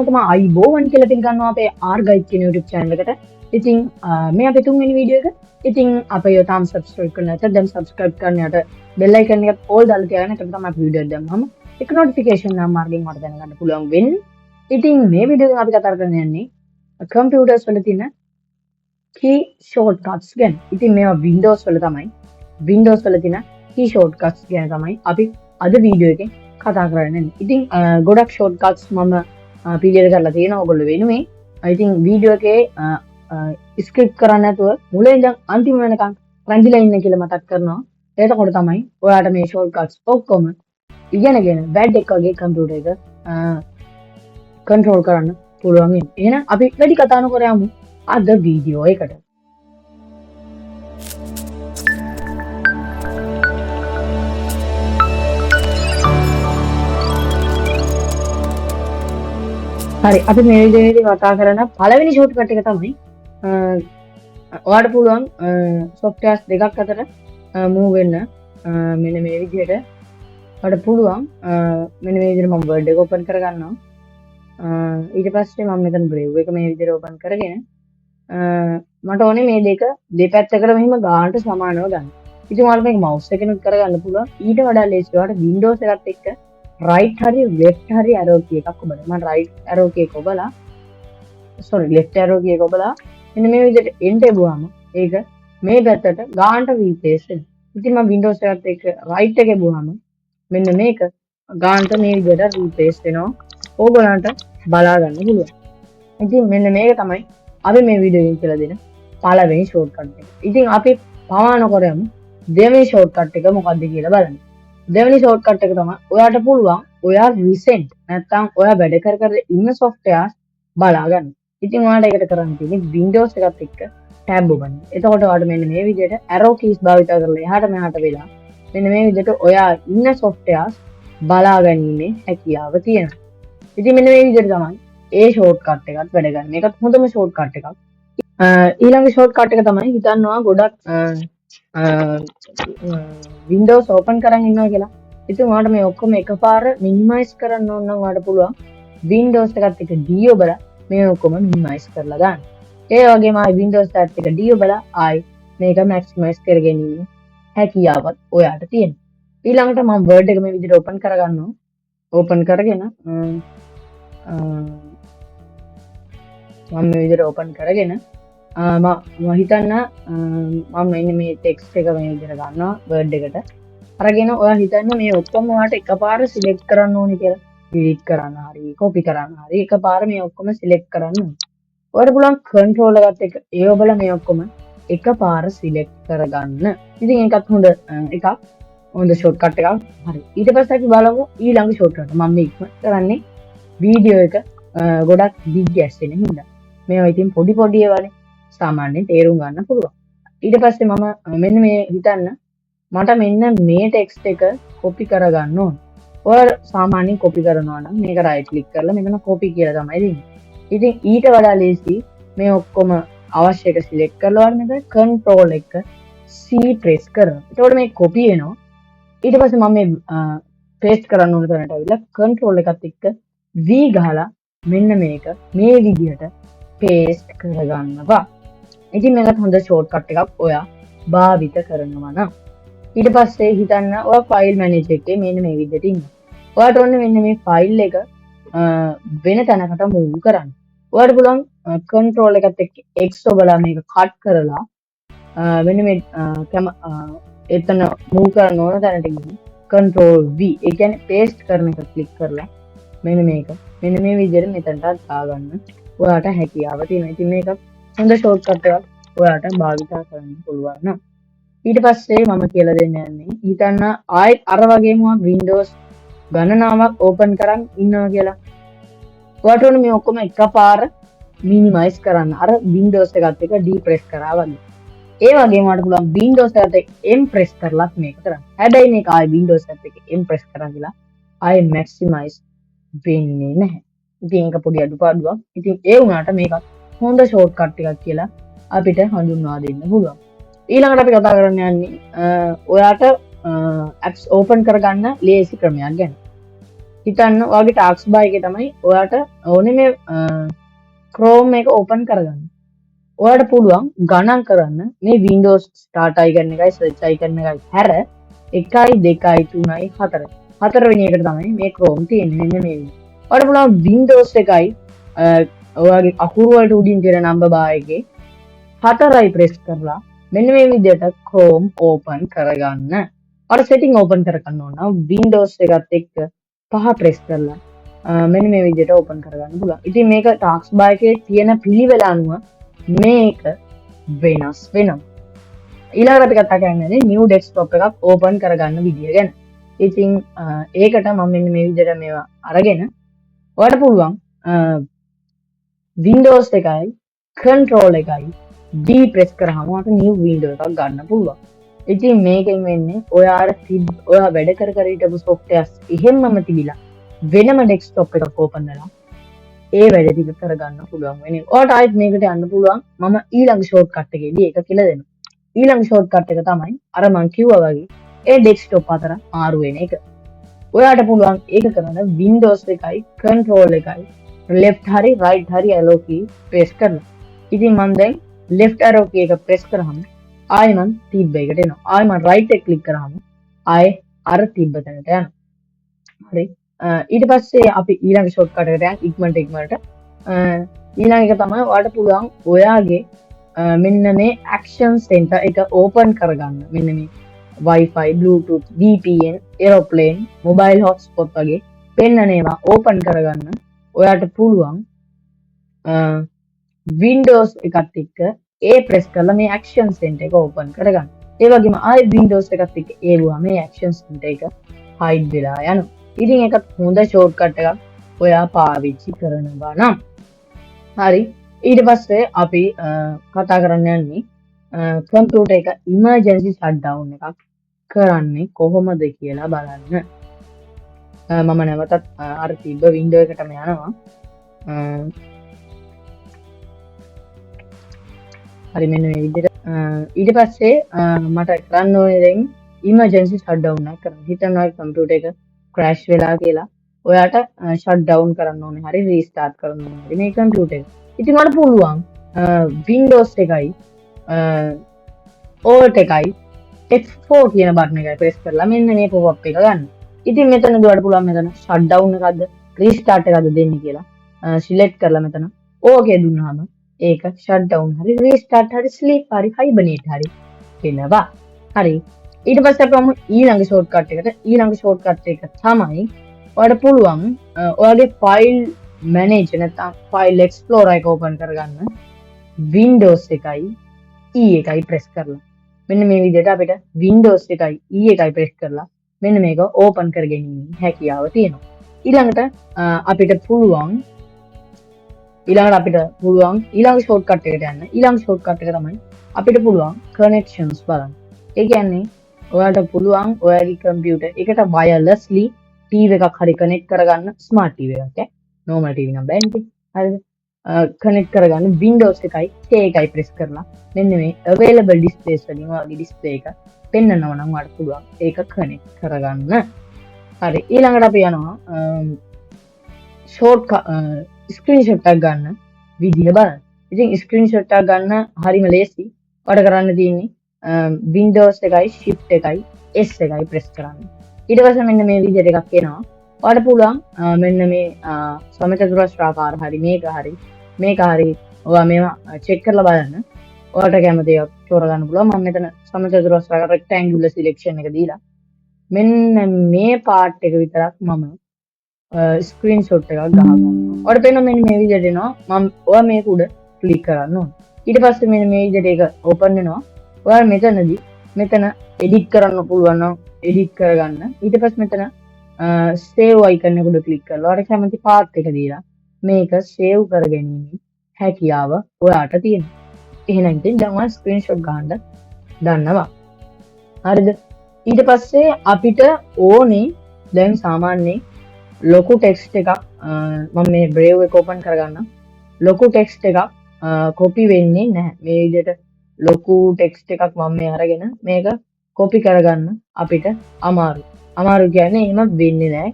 තම අයිබෝවන් කියලා පිළිගන්නවා අපේ ආර්ගයිඩ් කියන YouTube channel එකට. ඉතින් මේ අපේ තුන්වෙනි වීඩියෝ එක. ඉතින් අපේ තාම subscribe කරන්න නැත්නම් දැන් subscribe කරන්න යට bell icon එකත් all දාලා තියාගන්න. එතකොට තමයි අපි වීඩියෝ දැම්මම එක notification නම් මාර්ගෙන් මට දැනගන්න පුළුවන් වෙන්නේ. ඉතින් මේ වීඩියෝ එකෙන් අපි කතා කරන්න යන්නේ computers වල තියෙන key shortcuts ගැන. ඉතින් මේවා Windows වල තමයි. Windows වල තියෙන key shortcuts ගැන තමයි අපි අද වීඩියෝ එකෙන් කතා කරන්නේ. ඉතින් ගොඩක් shortcuts මම පිළියෙල කරලා තියෙනවා ඔයගොල්ලෝ වෙනුවෙන්. ඉතින් වීඩියෝ එකේ ස්ක්‍රිප්ට් කරන්න නැතුව මුලින් ඉඳන් අන්තිම වෙනකන් රැඳිලා ඉන්න කියලා මතක් කරනවා. එතකොට තමයි ඔයාලට මේ shortcuts ඔක්කොම ඉගෙනගෙන වැඩ එක වගේ කම්පියුටර් එක කන්ට්‍රෝල් කරන්න පුළුවන් වෙන්නේ. එහෙනම් අපි වැඩි කතා නොකර යමු අද වීඩියෝ එකට. හරි අපි මේ වීඩියෝවේදී කතා කරන පළවෙනි ෂෝට්කට් එක තමයි ඔයාලට පුළුවන් softwares දෙකක් අතර move වෙන්න මෙන්න මේ විදිහට ඔයාලට පුළුවන් මෙන්න මේ විදිහට මම Word එක open කරගන්නවා ඊට පස්සේ මම මෙතන Brave එක මේ විදිහට open කරගෙන මට ඕනේ මේ දෙක දෙපැත්තකට මෙහිම ගානට සමානව ගන්න. ඉතින් ඔයාලට මේක mouse එකෙන් කරගන්න පුළුවන්. ඊට වඩා ලේසි ඔයාලට Windows එකත් එක්ක right hari left hari arrow key එකක් ඔබලා මම right arrow key එක ඔබලා left arrow key එක ඔබලා මෙන්න මේ විදිහට enter බුවාම ඒක මේ පැත්තට ගානට replace වෙනවා. ඉතින් මම Windows එකත් එක්ක right එකේ බුවාම මෙන්න මේක ගානට මේ විදිහට replace වෙනවා. ඕගොල්ලන්ට බලා ගන්න පුළුවන්. ඉතින් මෙන්න මේක තමයි අපි මේ වීඩියෝ එකෙන් කියලා දෙන පළවෙනි shortcut එක. ඉතින් අපි පවා නොකරමු දෙවෙනි shortcut එක මොකක්ද කියලා බලන්න. දෙවෙනි shortcut එක තමයි ඔයාට පුළුවන් ඔයා recent නැත්නම් ඔයා වැඩ කර ඉන්න software බලා ගන්න. ඉතින් ඔයාලට ඒකට කරන්න තියෙන්නේ Windows එකත් එක්ක tab ඔබන්න. එතකොට ඔයාලට මෙන්න මේ විදිහට arrow keys භාවිත කරලා එහාට මෙහාට වෙලා මෙන්න මේ විදිහට ඔයා ඉන්න softwares බලා ගැනීමේ හැකියාව තියෙනවා. ඉතින් මෙන්න මේ විදිහට තමයි ඒ shortcut එකත් වැඩ ගන්න. මේකත් හොඳම shortcut එකක්. ඊළඟ shortcut එක තමයි හිතන්නවා ගොඩක් Windows open කරන් ඉන්නවා කියලා. ඉතින් ඔයාලට මේ ඔක්කොම එකපාර minimize කරන්න ඕන නම් ඔයාලට පුළුවන් Windows එකත් එක්ක D ඔබලා මේ ඔක්කොම minimize කරලා ගන්න. ඒ වගේම ආයි Windows එකත් එක්ක D ඔබලා ආයි මේක maximize කරගැනීමේ හැකියාවත් ඔයාලට තියෙනවා. ඊළඟට මම Word එක මේ විදිහට open කරගන්නවා. open කරගෙන මම මේ විදිහට open කරගෙන මම හිතන්න මම මෙන්න මේ ටෙක්ස්ට් එක මේ විදිහට ගන්නවා Word එකට. අරගෙන ඔයා හිතන්න මේ ඔක්කොම ඔයාට එකපාර සිලෙක්ට් කරන්න ඕනේ කියලා. ඩිලීට් කරන්න හරි, කොපි කරන්න හරි එකපාර මේ ඔක්කොම සිලෙක්ට් කරන්න ඕනේ. ඔයාලට පුළුවන් කන්ට්‍රෝල් එකත් එක්ක ඒ ඔබලා මේ ඔක්කොම එකපාර සිලෙක්ට් කරගන්න. ඉතින් ඒකත් හොඳ එකක්. හොඳ ෂෝට්කට් එකක්. හරි. ඊට පස්සේ අපි බලමු ඊළඟ ෂෝට්කට්. මම මේ කරන්නේ වීඩියෝ එක ගොඩක් big gas වෙන හින්දා. මේවා ඉතින් පොඩි පොඩි ඒවානේ. සාමාන්‍යයෙන් තේරුම් ගන්න පුළුවන්. ඊට පස්සේ මම මෙන්න මේ හිතන්න මට මෙන්න මේ ටෙක්ස්ට් එක කොපි කරගන්න ඕන. ඔයාලා සාමාන්‍යයෙන් කොපි කරනවා නම් මේක right click කරලා මෙතන copy කියලා තමයි දෙන්නේ. ඉතින් ඊට වඩා ලේසි මේ ඔක්කොම අවශ්‍ය එක select කරලා වල මෙතන control එක C press කරනවා. එතකොට මේ copy වෙනවා. ඊට පස්සේ මම මේ paste කරන්න ඕන තැනට ඇවිල්ලා control එකත් එක්ක V ගහලා මෙන්න මේක මේ විදිහට paste කරගන්නවා. ඉතින් මේකත් හොඳ shortcut එකක් ඔයා භාවිත කරනවා නම්. ඊට පස්සේ හිතන්න ඔයා file manager එකේ මෙන්න මේ විදිහට ඉන්නවා. ඔයාට ඕනේ මෙන්න මේ file එක වෙන තැනකට move කරන්න. ඔයාට පුළුවන් control එකත් එක්ක X ඔබලා මේක cut කරලා මෙන්න මේ එතන move කරන්න ඕන තැනට ගිහින් control V ඒ කියන්නේ paste කරන එක click කරලා මෙන්න මේක මෙන්න මේ විදිහට මෙතනට දාගන්න ඔයාට හැකියාව තියෙනවා. ඉතින් මේක හොඳ shortcut එකක් ඔයාට භාවිත කරන්න පුළුවන් නම්. ඊට පස්සේ මම කියලා දෙන්න යන්නේ හිතන්න ආයෙත් අර වගේම Windows ගණනාවක් open කරන් ඉන්නවා කියලා. ඔයාට ඕනේ මේ ඔක්කොම එකපාර minimize කරන්න. අර Windows එකත් එක්ක D press කරා වගේ. ඒ වගේම ඔයාට පුළුවන් Windows එකත් එක්ක M press කරලත් මේක කරන්න. හැබැයි මේක ආයෙ Windows එකත් එක්ක M press කරා කියලා ආයෙ maximize වෙන්නේ නැහැ. ඉතින් ඒක පොඩි අඩුපාඩුවක්. ඉතින් ඒ වුණාට මේකත් හොඳ shortcut එකක් කියලා අපිට හඳුන්වා දෙන්න පුළුවන්. ඊළඟට අපි කතා කරන්න යන්නේ ඔයාට apps open කරගන්න ලේසි ක්‍රමයක් ගැන. හිතන්න ඔයාගේ ටාක්ස් බාර් එකේ තමයි ඔයාට ඕනේ මේ Chrome එක ඕපන් කරගන්න. ඔයාට පුළුවන් ගණන් කරන්න මේ Windows start icon එකයි search icon එකයි හැර 1 2 3 4 හතරවෙනි එකට තමයි මේ Chrome තියෙන්නේ. මෙන්න මේ විදිහට. ඔයාට පුළුවන් Windows එකයි ඔයාගේ අකුරු වලට උඩින් තියෙන number bar එකේ 4යි press කරලා මෙන්න මේ විදිහට Chrome open කරගන්න. ඔයාට setting open කරගන්න ඕන නම් Windows එකත් එක්ක 5 press කරලා මෙන්න මේ විදිහට open කරගන්න පුළුවන්. ඉතින් මේක task bar එකේ තියෙන පිළිවෙල අනුව මේක වෙනස් වෙනවා. ඊළඟට අපි කතා කරන්නේ new desktop එකක් open කරගන්න විදිය ගැන. ඉතින් ඒකට මම මෙන්න මේ විදිහට මේවා අරගෙන ඔයාලට පුළුවන් Windows එකයි control එකයි D press කරාම ඔයාලට new window එකක් ගන්න පුළුවන්. ඉතින් මේකෙන් වෙන්නේ ඔයාට ඔයා වැඩ කර හිටපු softwares එහෙම්මම තිබිලා වෙනම desktop එකක් open වෙලා ඒ වැඩ ටික කරගන්න පුළුවන් වෙන්නේ. ඔයාලට ආයෙත් මේකට යන්න පුළුවන්. මම ඊළඟ shortcut එකේදී ඒක කියලා දෙනවා. ඊළඟ shortcut එක තමයි අර මං කිව්වා වගේ ඒ desktop අතර මාරු වෙන එක. ඔයාට පුළුවන් ඒක කරන්න Windows එකයි control එකයි left හරි right හරි arrow key press කරන්න. ඉතින් මම දැන් left arrow key එක press කරාම ආයෙ මම තිබ්බ එකට එනවා. ආයෙ මම right එක click කරාම ආයෙ අර තිබ්බ තැනට යනවා. හරි. ඊට පස්සේ අපි ඊළඟ shortcut එකට යන් ඉක්මනට ඊළඟ එක තමයි ඔයාලට පුළුවන් ඔයාගේ මෙන්න මේ action center එක open කරගන්න. මෙන්න මේ Wi-Fi, Bluetooth, VPN, aeroplane, mobile hotspot වගේ පෙන්නන ඒවා open කරගන්න ඔයාට පුළුවන් Windows එකත් එක්ක ඒ press කරලා මේ action center එක open කරගන්න. ඒ වගේම ආයෙ Windows එකත් එක්ක ඒවුවා මේ action center එක hide වෙලා යනවා. ඉතින් ඒකත් හොඳ shortcut එකක් ඔයා පාවිච්චි කරනවා නම්. හරි. ඊට පස්සේ අපි කතා කරන්න යන්නේ computer එක emergency shutdown එකක් කරන්නේ කොහොමද කියලා බලන්න. මම නැවතත් අර තිබ්බ window එකටම යනවා. හරි මෙන්න මේ විදිහට ඊට පස්සේ මට කරන්න ඕනේ දැන් emergency shutdown එකක් කරන්න. හිතන්න ඔය computer එක crash වෙලා කියලා ඔයාට shutdown කරන්න ඕනේ. හරි restart කරන්න ඕනේ. හරි මේ computer එක. ඉතින් ඔයාලට පුළුවන් Windows එකයි Alt එකයි F4 කියන බටන් එකයි press කරලා මෙන්න මේ pop up එක ගන්න. ඉතින් මෙතන දුවට පුළුවන් මෙතන shutdown එකක්ද restart එකක්ද දෙන්නේ කියලා select කරලා මෙතන okay දුන්නාම ඒක shutdown හරි restart හරි sleep හරි hibernate හරි වෙනවා. හරි. ඊට පස්සේ අපි ඊළඟ shortcut එකට shortcut එක තමයි ඔයාලට පුළුවන් ඔයාගේ file manager නැත්නම් file explorer එක open කරගන්න Windows එකයි E එකයි press කරලා මෙන්න මේ විදිහට අපිට Windows එකයි E එකයි press කරලා මෙන්න මේක open කරගැනීමේ හැකියාව තියෙනවා. ඊළඟට අපිට පුළුවන් ඊළඟ shortcut එකට යන්න. ඊළඟ shortcut එක තමයි අපිට පුළුවන් connections බලන්න. ඒ කියන්නේ ඔයාලට පුළුවන් ඔයාගේ computer එකට wirelessly TV එකක් හරි connect කරගන්න smart TV එකක් normal TV නම් බෑනේ. හරිද? connect කරගන්න Windows එකයි K එකයි press කරලා මෙන්න මේ available displays වලින් ඔයාගේ display එක පෙන්නනවා නම් ඔයාලට පුළුවන් ඒක connect කරගන්න. හරි ඊළඟට අපි යනවා screenshot එකක් ගන්න විදිහ බලන්න. ඉතින් screenshot එකක් ගන්න හරිම ලේසි. ඔයාලට කරන්න තියෙන්නේ Windows එකයි Shift එකයි S එකයි press කරන්න. ඊට පස්සේ මෙන්න මේ විදිහට එකක් එනවා. ඔයාලට පුළුවන් මෙන්න මේ සමචතුරස්‍රාකාර හරි මේක හරි ඔයා මේවා check කරලා බලන්න. ඔයාලට කැමති ඒවා තෝරගන්න පුළුවන්. මම මෙතන සමචතුරස්‍රාකාර rectangular selection එක දීලා මෙන්න මේ part එක විතරක් මම screenshot එකක් ගහගන්නවා. ඔයාලට පේනවා මෙන්න මේ විදිහට එනවා. මම ඔයා මේක උඩ click කරන්න ඕන. ඊට පස්සේ මෙන්න මේ විදිහට ඒක open වෙනවා. ඔයාලා මෙතන edit කරන්න පුළුවන් නම් edit කරගන්න. ඊට පස්සේ මෙතන save icon එක උඩ click කරලා ඔයාලට කැමති path එක දීලා මේක save කරගැනීමේ හැකියාව ඔයාට තියෙනවා. එහෙනම් ඉතින් දැන් ඔයා screenshot ගන්න දන්නවා. හරිද? ඊට පස්සේ අපිට ඕනේ දැන් සාමාන්‍යයෙන් ලොකු text එකක් මම මේ Brave එක open කරගන්න. ලොකු text එකක් copy වෙන්නේ නැහැ. මේ විදිහට ලොකු text එකක් මම මේ අරගෙන මේක copy කරගන්න අපිට අමාරු. අමාරු කියන්නේ එහෙම වෙන්නේ නැහැ.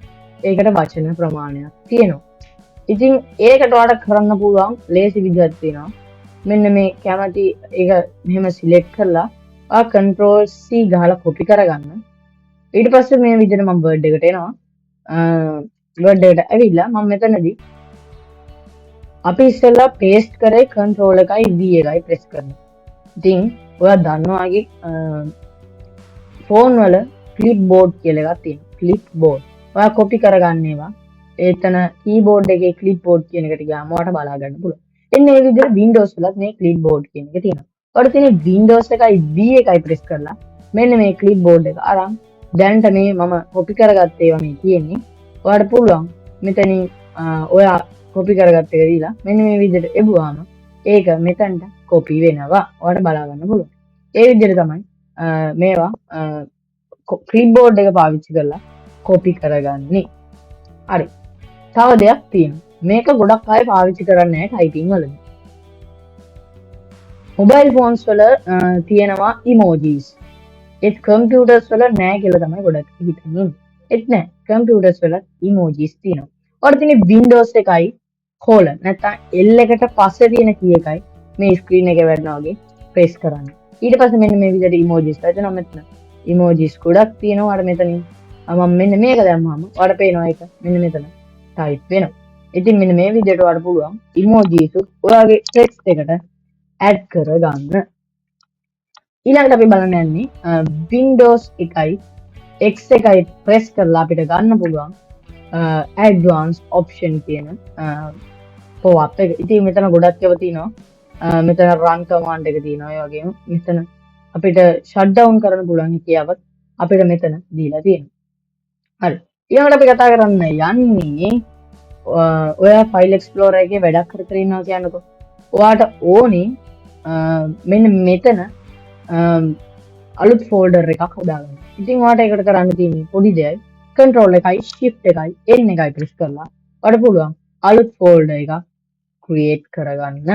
ඒකට වචන ප්‍රමාණයක් තියෙනවා. ඉතින් ඒකට ඔයාලට කරන්න පුළුවන් ලේසි විදිහක් තියෙනවා. මෙන්න මේ කැමති ඒක මෙහෙම සිලෙක්ට් කරලා ආ control C ගහලා copy කරගන්න. ඊට පස්සේ මේ විදිහට මම word එකට එනවා. word එකට ඇවිල්ලා මම මෙතනදී අපි ඉස්සෙල්ලා paste කරේ control එකයි V එකයි press කරනවා. ඉතින් ඔයා දන්නවා වගේ ෆෝන් වල clipboard කියලා එකක් තියෙනවා. clipboard. ඔයා copy කරගන්න ඒවා. එතන keyboard එකේ clipboard කියන එකට ගියාම ඔයාලට බලා ගන්න පුළුවන්. එන්න මේ විදිහට Windows වලත් මේ clipboard කියන එක තියෙනවා. ඔයාලට තියෙන Windows එකයි V එකයි press කරලා මෙන්න මේ clipboard එක අරන් දැනට මේ මම copy කරගත්ත ඒවා මේ තියෙන්නේ. ඔයාලට පුළුවන් මෙතනින් ඔයා copy කරගත්ත එක දීලා මෙන්න මේ විදිහට එබුවාම ඒක මෙතනට copy වෙනවා. ඔයාලට බලා ගන්න පුළුවන්. ඒ විදිහට තමයි මේවා clipboard එක පාවිච්චි කරලා copy කරගන්නේ. හරි. තව දෙයක් තියෙනවා. මේක ගොඩක් අය පාවිච්චි කරන්නේ නැහැ typing වලදී. mobile phones වල තියෙනවා emojis. ඒත් computers වල නැහැ කියලා තමයි ගොඩක් හිතන්නේ. ඒත් නෑ computers වල emojis තියෙනවා. ඔයාලට තියෙන Windows එකයි colon නැත්නම් L එකට පස්සේ තියෙන key එකයි මේ screen එකේ වැටෙනවා වගේ press කරන්න. ඊට පස්සේ මෙන්න මේ විදිහට emojis වැටෙනවා මෙතන. emojis ගොඩක් තියෙනවා. ඔයාලට මෙතනින් මම මෙන්න මේක දැම්මම ඔයාලට පේනවා ඒක මෙන්න මෙතන type වෙනවා. ඉතින් මෙන්න මේ විදිහට ඔයාලට පුළුවන් emojis ඔයාගේ text එකට add කරගන්න. ඊළඟට අපි බලන්න යන්නේ Windows එකයි X එකයි press කරලා අපිට ගන්න පුළුවන් advanced option කියන pop-up එක. ඉතින් මෙතන ගොඩක් ඒවා තියෙනවා. මෙතන run command එක තියෙනවා. ඒ වගේම මෙතන අපිට shut down කරන්න පුළුවන් කියාවත් අපිට මෙතන දීලා තියෙනවා. හරි. ඊළඟට අපි කතා කරන්න යන්නේ ඔයා file explorer එකේ වැඩක් කර කර ඉන්නවා කියන්නකෝ. ඔයාට ඕනේ මෙන්න මෙතන අලුත් folder එකක් හදාගන්න. ඉතින් ඔයාට ඒකට කරන්න තියෙන්නේ පොඩි දෙයයි control එකයි shift එකයි n එකයි press කරලා ඔයාට පුළුවන් අලුත් folder එකක් create කරගන්න.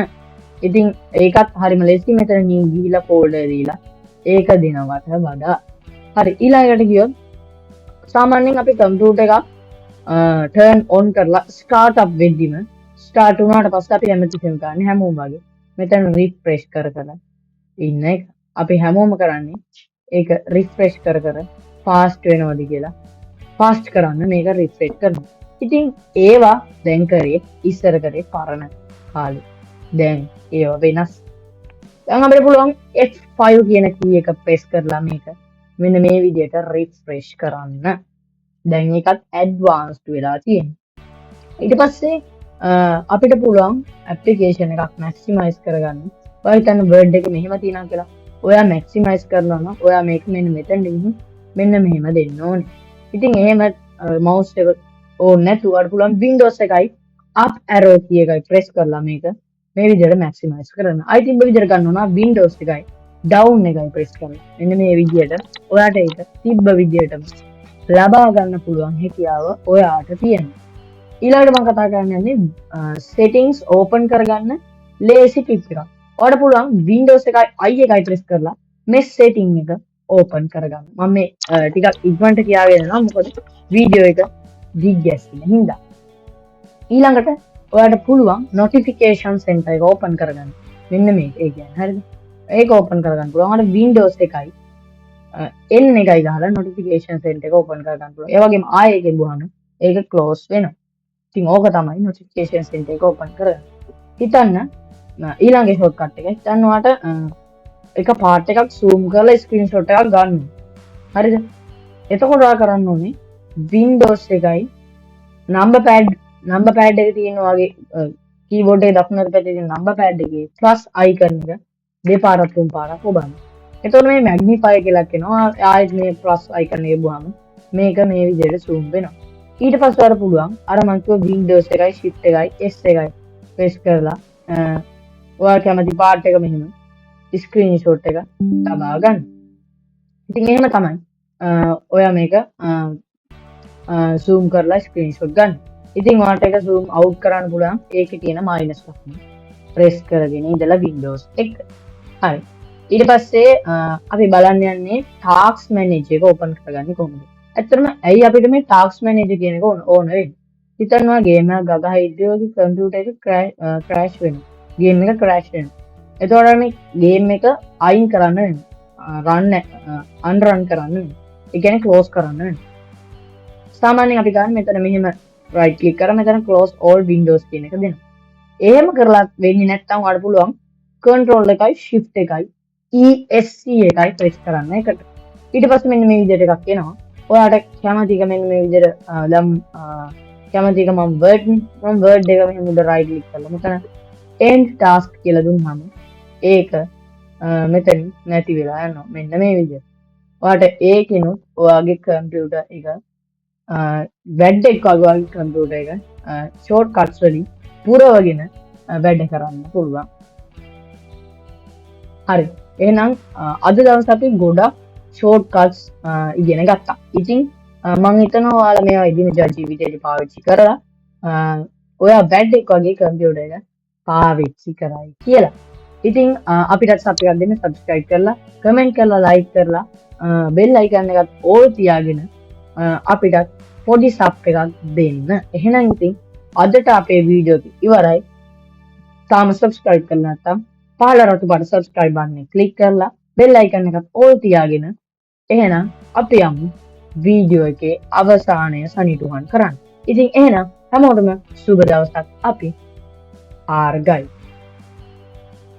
ඉතින් ඒකත් හරිම ලේසි. මෙතන new ගිහිලා folder දීලා ඒක දෙනවට වඩා. හරි. ඊළඟට ගියොත් සාමාන්‍යයෙන් අපි කම්පියුටර් එකක් turn on කරලා start up වෙද්දිම start වුණාට පස්සේ අපි හැමතිස්සෙම ගන්න හැමෝම වගේ මෙතන refresh කර ඉන්න එක. අපි හැමෝම කරන්නේ ඒක refresh කර fast වෙනවද කියලා fast කරන්න මේක refresh කරනවා. ඉතින් ඒවා දැන් කරේ ඉස්සර කරේ පරණ කාලේ. දැන් ඒවා වෙනස්. දැන් අපිට පුළුවන් F5 කියන key එක press කරලා මේක මෙන්න මේ විදිහට refresh කරන්න. දැන් ඒකත් advanced වෙලා තියෙනවා. ඊට පස්සේ අපිට පුළුවන් application එකක් maximize කරගන්න. ඔයා හිතන්න word එක මෙහෙම තියෙනවා කියලා. ඔයා maximize කරනවා නම් ඔයා මේක මෙන්න මෙතන මෙන්න මෙහෙම දෙන්න ඕනේ. ඉතින් එහෙම mouse එක ඕනේ නැතුව අර පුළුවන් Windows එකයි up arrow key එකයි press කරලා මේක මේ විදිහට maximize කරන්න. I think මේ විදිහට ගන්න ඕන Windows එකයි down එකයි press කරලා. මෙන්න මේ විදිහට ඔයාට ඒක තිබ්බ විදිහටම ලබා ගන්න පුළුවන් හැකියාව ඔයාට තියෙනවා. ඊළඟට මම කතා කරන්න යන්නේ settings open කරගන්න lazy tip එකක්. ඔයාලට පුළුවන් Windows එකයි I එකයි press කරලා මේ setting එක open කරගන්න. මම මේ ටිකක් ඉක්මනට කියාගෙන යනවා මොකද වීඩියෝ එක දිග් ගැස්සෙන හින්දා. ඊළඟට ඔයාලට පුළුවන් notification center එක open කරගන්න. මෙන්න මේක. ඒ කියන්නේ හරිද? ඒක open කරගන්න පුළුවන්. ඔයාලට Windows එකයි n එකයි ගහලා notification center එක open කරගන්න පුළුවන්. ඒ වගේම ආයෙ එක ගිහුවම ඒක close වෙනවා. ඉතින් ඕක තමයි notification center එක open කරගන්න. හිතන්න ඊළඟ shortcut එක. හිතන්න ඔයාලට එක part එකක් zoom කරලා screenshot එකක් ගන්න. හරිද? එතකොට ඔයා කරන්න ඕනේ Windows එකයි number pad එක තියෙන වගේ keyboard එකේ දකුණට පැත්තේ තියෙන number pad එකේ plus icon එක දෙපාරක් තුන් පාරක් ඔබන්න. එතකොට මේ magnify කියලා කියනවා. ආයෙත් මේ plus icon එක බුවාම මේක මේ විදිහට zoom වෙනවා. ඊට පස්සේ වර පුළුවන් අර මං කිව්ව Windows එකයි shift එකයි S එකයි press කරලා ඔයා කැමති part එක මෙහෙම screenshot එක තබා ගන්න. ඉතින් එහෙම තමයි ඔයා මේක zoom කරලා screenshot ගන්න. ඉතින් ඔයාලට ඒක zoom out කරන්න පුළුවන් ඒකේ තියෙන minus ලකුණ press කරගෙන ඉඳලා Windows එක. හරි. ඊට පස්සේ අපි බලන්න යන්නේ task manager එක open කරගන්නේ කොහොමද? ඇත්තටම ඇයි අපිට මේ ටාස්ක් මැනේජර් කියන එක ඕන වෙන්නේ? හිතන්නවා ගේම් එකක් ගගහ හිටියොත් කම්පියුටර් එක ක්‍රෑෂ් වෙනවා. ගේම් එක ක්‍රෑෂ් වෙනවා. එතකොට මේ ගේම් එක අයින් කරන්න වෙනවා. අන්රන් කරන්න වෙනවා. ඒ කියන්නේ ක්ලෝස් කරන්න වෙනවා. සාමාන්‍යයෙන් අපි ගන්න මෙතන මෙහෙම right click කරලා මෙතන close all windows කියන එක දෙනවා. එහෙම කරලා වෙන්නේ නැත්නම් ඔයාලට පුළුවන් control එකයි shift එකයි ESC එකයි press කරන්න එකට. ඊට පස්සේ මෙන්න මේ විදිහට එකක් එනවා. ඔයාලට කැමති එක මෙන්න මේ විදිහට දැන් කැමති එක මම word එක මෙහෙම උඩ right click කරලා මෙතන end task කියලා දුන්නාම ඒක මෙතන නැති වෙලා යනවා. මෙන්න මේ විදිහට. ඔයාලට ඒකිනුත් ඔයාගේ කම්පියුටර් එක වැඩ එක වගේ කම්පියුටර් එක ෂෝට් කට්ස් වලින් පුරවගෙන වැඩ කරන්න පුළුවන්. හරි. එහෙනම් අද දවස් අපි ගොඩක් ෂෝට් කට්ස් ඉගෙන ගත්තා. ඉතින් මම හිතනවා ඔයාලා මේවා එදිනෙදා ජීවිතේදී පාවිච්චි කරලා ඔයා වැඩ එක වගේ කම්පියුටර් එක පාවිච්චි කරයි කියලා. ඉතින් අපිට සබ් එකක් දෙන්න, subscribe කරලා, comment කරලා, like කරලා, bell icon එකත් all තියාගෙන අපිට පොඩි සබ් එකක් දෙන්න. එහෙනම් ඉතින් අදට අපේ වීඩියෝ එක ඉවරයි. තාම subscribe කරලා නැත්නම් පහළ රතු පාට subscribe button එක click කරලා bell icon එකත් all තියාගෙන එහෙනම් අපි යමු වීඩියෝ එකේ අවසානය සනිටුහන් කරන්න. ඉතින් එහෙනම් හැමෝටම සුබ දවසක්. අපි ආර්ගයි.